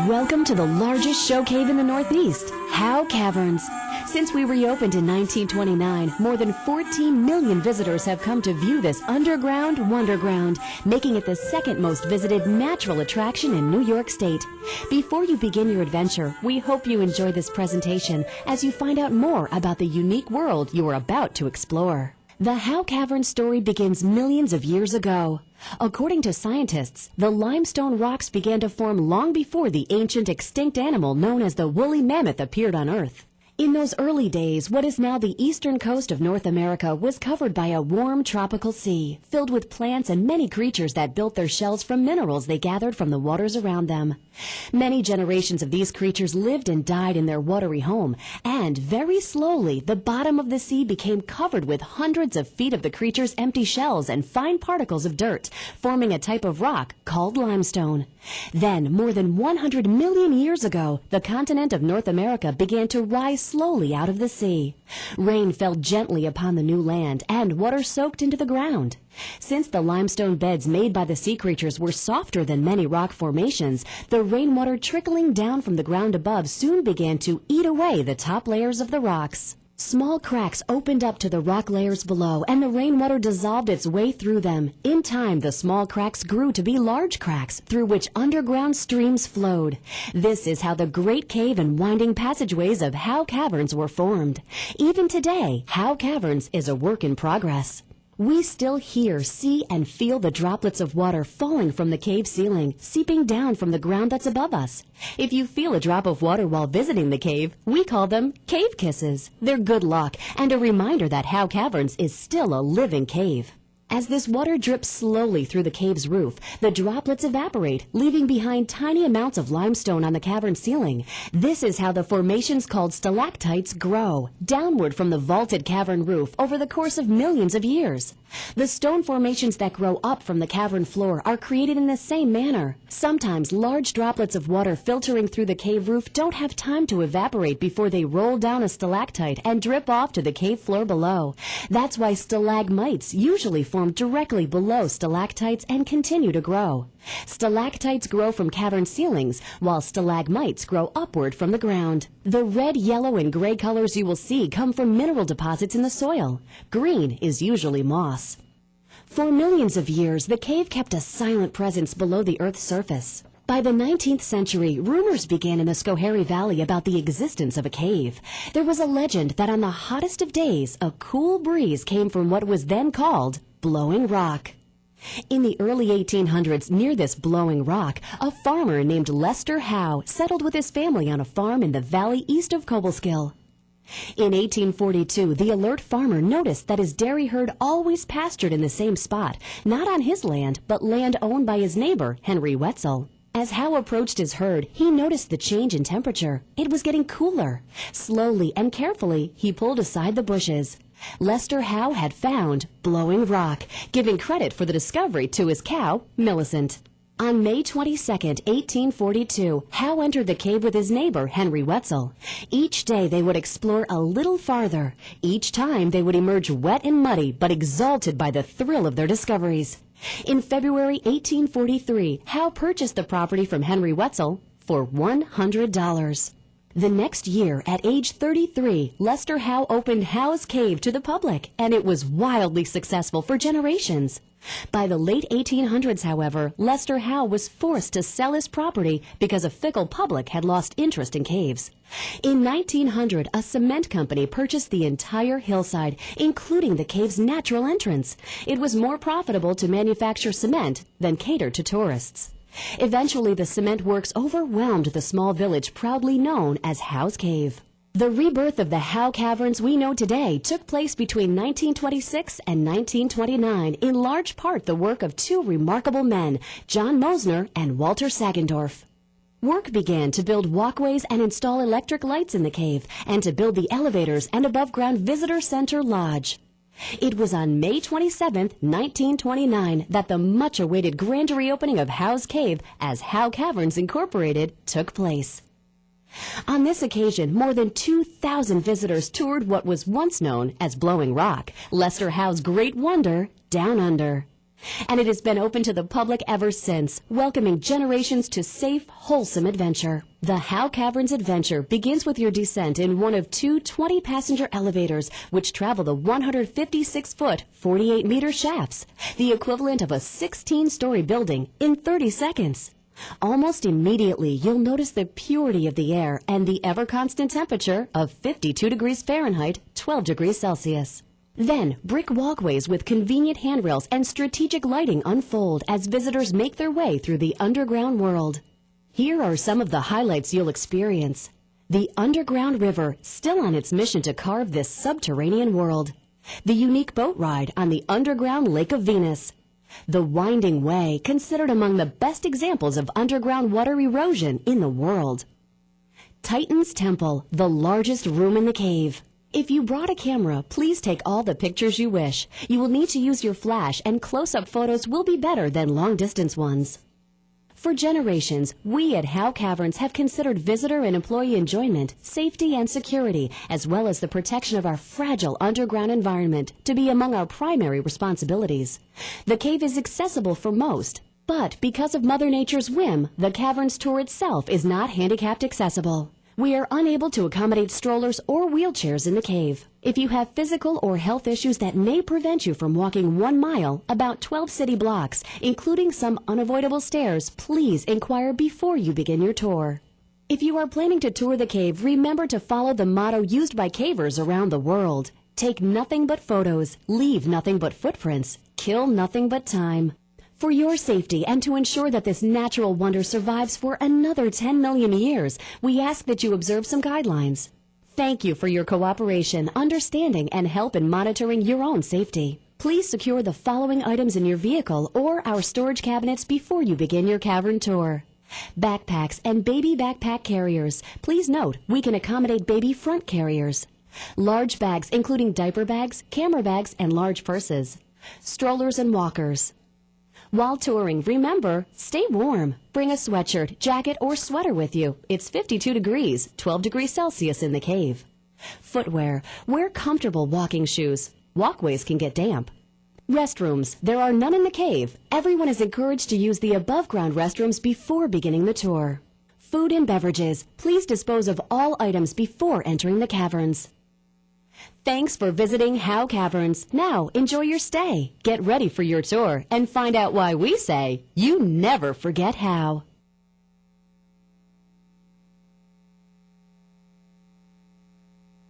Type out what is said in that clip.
Welcome to the largest show cave in the Northeast, Howe Caverns. Since we reopened in 1929, more than 14 million visitors have come to view this underground wonderground, making it the second most visited natural attraction in New York State. Before you begin your adventure, we hope you enjoy this presentation as you find out more about the unique world you are about to explore. The Howe Caverns story begins millions of years ago. According to scientists, the limestone rocks began to form long before the ancient extinct animal known as the woolly mammoth appeared on Earth. In those early days, what is now the eastern coast of North America was covered by a warm tropical sea, filled with plants and many creatures that built their shells from minerals they gathered from the waters around them. Many generations of these creatures lived and died in their watery home, and very slowly, the bottom of the sea became covered with hundreds of feet of the creatures' empty shells and fine particles of dirt, forming a type of rock called limestone. Then, more than 100 million years ago, the continent of North America began to rise slowly out of the sea. Rain fell gently upon the new land, and water soaked into the ground. Since the limestone beds made by the sea creatures were softer than many rock formations, the rainwater trickling down from the ground above soon began to eat away the top layers of the rocks. Small cracks opened up to the rock layers below, and the rainwater dissolved its way through them. In time, the small cracks grew to be large cracks, through which underground streams flowed. This is how the great cave and winding passageways of Howe Caverns were formed. Even today, Howe Caverns is a work in progress. We still hear, see, and feel the droplets of water falling from the cave ceiling, seeping down from the ground that's above us. If you feel a drop of water while visiting the cave, we call them cave kisses. They're good luck and a reminder that Howe Caverns is still a living cave. As this water drips slowly through the cave's roof, the droplets evaporate, leaving behind tiny amounts of limestone on the cavern ceiling. This is how the formations called stalactites grow, downward from the vaulted cavern roof over the course of millions of years. The stone formations that grow up from the cavern floor are created in the same manner. Sometimes large droplets of water filtering through the cave roof don't have time to evaporate before they roll down a stalactite and drip off to the cave floor below. That's why stalagmites usually form directly below stalactites and continue to grow. Stalactites grow from cavern ceilings, while stalagmites grow upward from the ground. The red, yellow, and gray colors you will see come from mineral deposits in the soil. Green is usually moss. For millions of years, the cave kept a silent presence below the Earth's surface. By the 19th century, rumors began in the Schoharie Valley about the existence of a cave. There was a legend that on the hottest of days, a cool breeze came from what was then called Blowing Rock. In the early 1800s, near this Blowing Rock, a farmer named Lester Howe settled with his family on a farm in the valley east of Cobleskill. In 1842, the alert farmer noticed that his dairy herd always pastured in the same spot, not on his land, but land owned by his neighbor, Henry Wetzel. As Howe approached his herd, he noticed the change in temperature. It was getting cooler. Slowly and carefully, he pulled aside the bushes. Lester Howe had found Blowing Rock, giving credit for the discovery to his cow, Millicent. On May 22, 1842, Howe entered the cave with his neighbor, Henry Wetzel. Each day they would explore a little farther. Each time they would emerge wet and muddy, but exalted by the thrill of their discoveries. In February 1843, Howe purchased the property from Henry Wetzel for $100. The next year, at age 33, Lester Howe opened Howe's Cave to the public, and it was wildly successful for generations. By the late 1800s, however, Lester Howe was forced to sell his property because a fickle public had lost interest in caves. In 1900, a cement company purchased the entire hillside, including the cave's natural entrance. It was more profitable to manufacture cement than cater to tourists. Eventually, the cement works overwhelmed the small village proudly known as Howe's Cave. The rebirth of the Howe Caverns we know today took place between 1926 and 1929, in large part the work of two remarkable men, John Mosner and Walter Sagendorf. Work began to build walkways and install electric lights in the cave, and to build the elevators and above-ground visitor center lodge. It was on May 27, 1929, that the much-awaited grand reopening of Howe's Cave as Howe Caverns Incorporated took place. On this occasion, more than 2,000 visitors toured what was once known as Blowing Rock, Lester Howe's great wonder down under. And it has been open to the public ever since, welcoming generations to safe, wholesome adventure. The Howe Caverns adventure begins with your descent in one of two 20-passenger elevators, which travel the 156-foot, 48-meter shafts, the equivalent of a 16-story building, in 30 seconds. Almost immediately, you'll notice the purity of the air and the ever-constant temperature of 52 degrees Fahrenheit, 12 degrees Celsius. Then, brick walkways with convenient handrails and strategic lighting unfold as visitors make their way through the underground world. Here are some of the highlights you'll experience. The underground river, still on its mission to carve this subterranean world. The unique boat ride on the underground Lake of Venus. The winding way, considered among the best examples of underground water erosion in the world. Titan's Temple, the largest room in the cave. If you brought a camera, please take all the pictures you wish. You will need to use your flash, and close-up photos will be better than long-distance ones. For generations, we at Howe Caverns have considered visitor and employee enjoyment, safety and security, as well as the protection of our fragile underground environment to be among our primary responsibilities. The cave is accessible for most, but because of Mother Nature's whim, the Caverns tour itself is not handicapped accessible. We are unable to accommodate strollers or wheelchairs in the cave. If you have physical or health issues that may prevent you from walking 1 mile, about 12 city blocks, including some unavoidable stairs, please inquire before you begin your tour. If you are planning to tour the cave, remember to follow the motto used by cavers around the world. Take nothing but photos, leave nothing but footprints, kill nothing but time. For your safety and to ensure that this natural wonder survives for another 10 million years, we ask that you observe some guidelines. Thank you for your cooperation, understanding, and help in monitoring your own safety. Please secure the following items in your vehicle or our storage cabinets before you begin your cavern tour. Backpacks and baby backpack carriers. Please note, we can accommodate baby front carriers. Large bags including diaper bags, camera bags, and large purses. Strollers and walkers. While touring, remember, stay warm. Bring a sweatshirt, jacket, or sweater with you. It's 52 degrees, 12 degrees Celsius in the cave. Footwear. Wear comfortable walking shoes. Walkways can get damp. Restrooms. There are none in the cave. Everyone is encouraged to use the above-ground restrooms before beginning the tour. Food and beverages. Please dispose of all items before entering the caverns. Thanks for visiting Howe Caverns. Now, enjoy your stay. Get ready for your tour and find out why we say you never forget how.